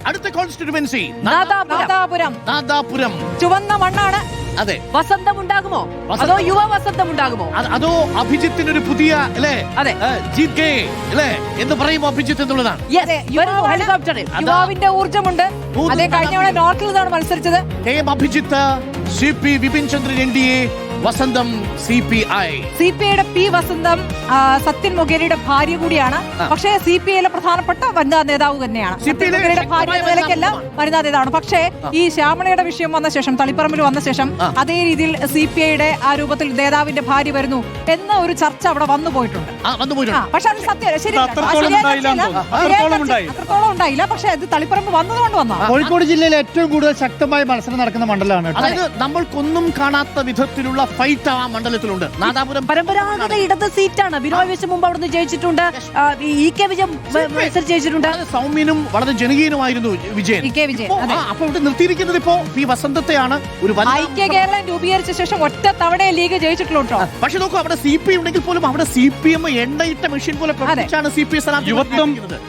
അടുത്ത കോൺസ്റ്റിറ്റ്യുവൻസി നാദാപുരം. ചുവന്ന മണ്ണാണ്. അതെ. വസന്തം ഉണ്ടാകുമോ അതോ യുവ വസന്തം ഉണ്ടാകുമോ? അതോ അഭിജിത്തിനൊരു പുതിയ അല്ലേ ജീത് അല്ലേ എന്ന് പറയുമോ അഭിജിത്ത് എന്നുള്ളതാണ്. യുവാവിന്റെ ഊർജ്ജമുണ്ട്. അതേ കഴിഞ്ഞ നോർത്തിൽ നിന്നാണ് മത്സരിച്ചത്. KM അഭിജിത്ത്, CP വിപിൻ ചന്ദ്രൻ NDA, വസന്തം CPI. CPIയുടെ P വസന്തം സത്യൻ മൊഗേരിയുടെ ഭാര്യ കൂടിയാണ്. പക്ഷേ CPIയിലെ പ്രധാനപ്പെട്ട വനിതാ നേതാവ് തന്നെയാണ്. ഭാര്യ നിലയ്ക്കല്ല വനിതാ നേതാവാണ്. പക്ഷേ ഈ ശ്യാമളയുടെ വിഷയം വന്ന ശേഷം, തളിപ്പറമ്പിൽ വന്ന ശേഷം അതേ രീതിയിൽ CPIയുടെ ആ രൂപത്തിൽ നേതാവിന്റെ ഭാര്യ വരുന്നു എന്ന ഒരു ചർച്ച അവിടെ വന്നു പോയിട്ടുണ്ട്. പക്ഷെ അത് സത്യം ശരി അത്രത്തോളം ഉണ്ടായില്ല. പക്ഷെ അത് തളിപ്പറമ്പ് വന്നതുകൊണ്ട് വന്നു. കോഴിക്കോട് ജില്ലയിൽ ഏറ്റവും കൂടുതൽ ശക്തമായ മത്സരം നടക്കുന്ന മണ്ഡലമാണ്. അതായത് നമ്മൾക്കൊന്നും കാണാത്ത വിധത്തിലുള്ള ഫൈറ്റ് ആ മണ്ഡലത്തിലുണ്ട്. നാദാപുരം പരമ്പരാഗത ഇടത് സീറ്റാണ്. ബിനോയ് വിശ്വം മുമ്പ് അവിടുന്ന് ജയിച്ചിട്ടുണ്ട്. EK വിജയം ജയിച്ചിട്ടുണ്ട്. സൗമ്യനും വളരെ ജനകീയനുമായിരുന്നു വിജയൻ. അപ്പൊ ഇവിടെ നിർത്തിയിരിക്കുന്നത് ഇപ്പോ ഈ വസന്തത്തെയാണ്. ഒരു ഐക്യ കേരളം രൂപീകരിച്ച ശേഷം ഒറ്റ തവണ ലീഗ് ജയിച്ചിട്ടുള്ളൂ. പക്ഷെ നോക്കൂ, അവിടെ CPI ഉണ്ടെങ്കിൽ പോലും അവിടെ CPM എണ്ണയിട്ട മെഷീൻ പോലെ പ്രവർത്തിച്ചാണ് CPI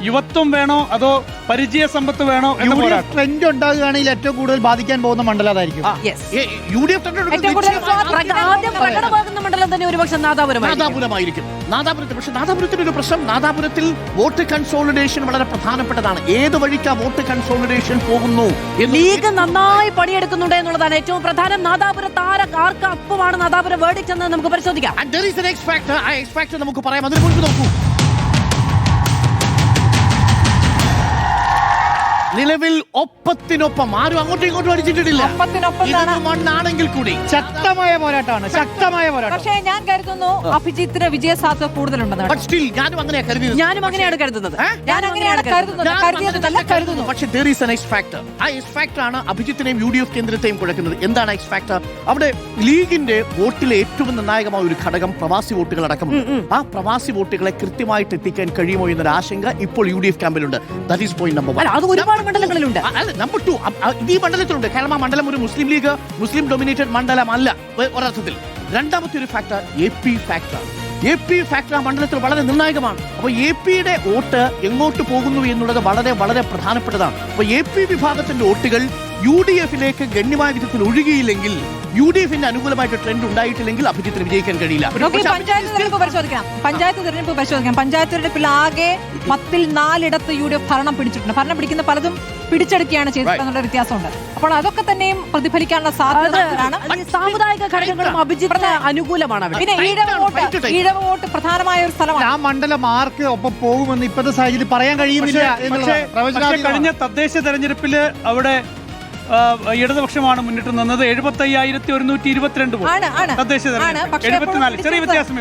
യുവത്വം വേണോ അതോ പരിചയ സമ്പത്ത് വേണോ എന്ന ട്രെൻഡ് ഉണ്ടാകുകയാണെങ്കിൽ ഏറ്റവും കൂടുതൽ ബാധിക്കാൻ പോകുന്ന മണ്ഡലം അതായിരിക്കും. മണ്ഡലം തന്നെ ഒരുപക്ഷെ നാദാപുരമായിരിക്കും. പക്ഷെ നാദാപുരത്തിന് ഒരു പ്രശ്നം, നാദാപുരത്തിൽ വോട്ട് കൺസോളിഡേഷൻ വളരെ പ്രധാനപ്പെട്ടതാണ്. ഏത് വഴിക്കാ വോട്ട് കൺസോളിഡേഷൻ പോകുന്നു? ലീഗ് നന്നായി പണിയെടുക്കുന്നുണ്ട് എന്നുള്ളതാണ് ഏറ്റവും പ്രധാനം. നാദാപുരത്ത് ആർക്ക് അപ്പമാണ് നാദാപുരം വേർഡിക്റ്റ് എന്ന് നമുക്ക് പരിശോധിക്കാം. നമുക്ക് പറയാം. അതിന് മുൻപ് നോക്കൂ, നിലവിൽ ഒപ്പത്തിനൊപ്പം ആരും അങ്ങോട്ടും ഇങ്ങോട്ടും അടിച്ചിട്ടില്ല. മണ്ണാണെങ്കിൽ കൂടി ശക്തമായ പോരാട്ടമാണ്. പക്ഷേ ഞാൻ കരുതുന്നു അഭിജിത്തിന് വിജയ സാധ്യത കൂടുതലുണ്ടെന്ന്. ഞാനും അങ്ങനെയാണ് കരുതുന്നത്. പക്ഷേ there is an X factor. ആ X factor ആണ് അഭിജിത്തിനെയും UDF കേന്ദ്രത്തെയും കുഴക്കുന്നത്. എന്താണ് X factor? അവിടെ ലീഗിന്റെ വോട്ടിലെ ഏറ്റവും നിർണായകമായ ഒരു ഘടകം പ്രവാസി വോട്ടുകൾ അടക്കമുണ്ട്. ആ പ്രവാസി വോട്ടുകളെ കൃത്യമായിട്ട് എത്തിക്കാൻ കഴിയുമോ എന്നൊരു ആശങ്ക ഇപ്പോൾ UDF ക്യാമ്പിലുണ്ട്. That is point number 1. അത് ഒരുപാട് മണ്ഡലങ്ങളിലുണ്ട്. നമ്പർ 2 ഈ മണ്ഡലത്തിലുണ്ട്. കാരണം ആ മണ്ഡലം ഒരു മുസ്ലിം ലീഗ്, മുസ്ലിം ഡൊമിനേറ്റഡ് മണ്ഡലമല്ല ഒരർത്ഥത്തിൽ. രണ്ടാമത്തെ ഒരു factor AP factor. AP factor ആ മണ്ഡലത്തിൽ വളരെ നിർണായകമാണ്. അപ്പോൾ APയുടെ വോട്ട് എങ്ങോട്ട് പോകുന്നു എന്നുള്ളത് വളരെ വളരെ പ്രധാനപ്പെട്ടതാണ്. അപ്പോൾ AP വിഭാഗത്തിന്റെ വോട്ടുകൾ UDFിലേക്ക് ഗണ്യമായ വിധത്തിൽ ഒഴുകിയില്ലെങ്കിൽ, UDFിന്റെ അനുകൂലമായിട്ട് ട്രെൻഡ് ഉണ്ടായിട്ടില്ലെങ്കിൽ അഭിജിത്തിന് വിജയിക്കാൻ കഴിയില്ല. പഞ്ചായത്ത് തെരഞ്ഞെടുപ്പ് പരിശോധിക്കാം. പഞ്ചായത്ത് തെരഞ്ഞെടുപ്പിൽ ആകെ 10ൽ 4 UDF ഭരണം പിടിച്ചിട്ടുണ്ട്. ഭരണം പിടിക്കുന്ന പലതും പിടിച്ചെടുക്കുകയാണ് ചെയ്തിട്ടുള്ള വ്യത്യാസമുണ്ട്. അപ്പോൾ അതൊക്കെ തന്നെയും പ്രതിഫലിക്കാനുള്ള സാധ്യതയാണ്. സാമുദായിക ഘടകങ്ങളും അഭിജിത്തിന് അനുകൂലമാണ്. പിന്നെ ഈഴവ വോട്ട് പ്രധാനമായ ഒരു സ്ഥലമാണ്. ആ മണ്ഡലം ആർക്ക് ഒപ്പം പോകുമെന്ന് ഇപ്പോഴത്തെ സാഹചര്യത്തിൽ പറയാൻ കഴിയുന്നില്ല. കഴിഞ്ഞ തദ്ദേശ തെരഞ്ഞെടുപ്പില് അവിടെ ഇടതുപക്ഷമാണ് മുന്നിട്ട് നിന്നത്. 75,122 തദ്ദേശ തെരഞ്ഞെടുപ്പ് 74. ചെറിയ വ്യത്യാസമേ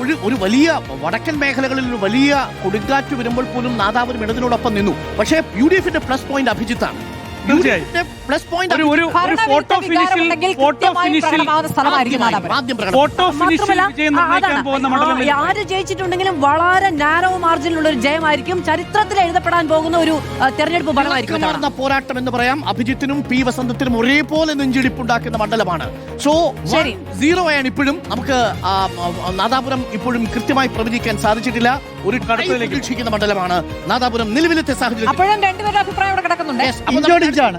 ഉള്ളൂ. ഒരു വലിയ വടക്കൻ മേഖലകളിൽ ഒരു വലിയ കൊടുങ്കാറ്റ് വരുമ്പോൾ പോലും നാദാപുരം ഇടതിനോടൊപ്പം നിന്നു. പക്ഷേ UDFിന്റെ പ്ലസ് പോയിന്റ് അഭിജിത്താണ്. ആര് ജയിച്ചിട്ടുണ്ടെങ്കിലും വളരെ നാരോ മാർജിനുള്ള ഒരു ജയമായിരിക്കും. ചരിത്രത്തിൽ എഴുതപ്പെടാൻ പോകുന്ന ഒരു തെരഞ്ഞെടുപ്പ് ഫലമായിരിക്കും. പോരാട്ടം എന്ന് പറയാം. അഭിജിത്തിനും P വസന്തത്തിനും ഒരേപോലെ നെഞ്ചിടിപ്പുണ്ടാക്കുന്ന മണ്ഡലമാണ്. സോ 0 ആണ് ഇപ്പോഴും. നമുക്ക് നാദാപുരം ഇപ്പോഴും കൃത്യമായി പ്രവചിക്കാൻ സാധിച്ചിട്ടില്ല. ഒരു പ്രതീക്ഷിക്കുന്ന മണ്ഡലമാണ് നാദാപുരം നിലവിലത്തെ സാഹചര്യം. അപ്പോഴും രണ്ടുപേരുടെ അഭിപ്രായം ഇവിടെ കിടക്കുന്നുണ്ട്. ഇഞ്ചോടിഞ്ചാണ്.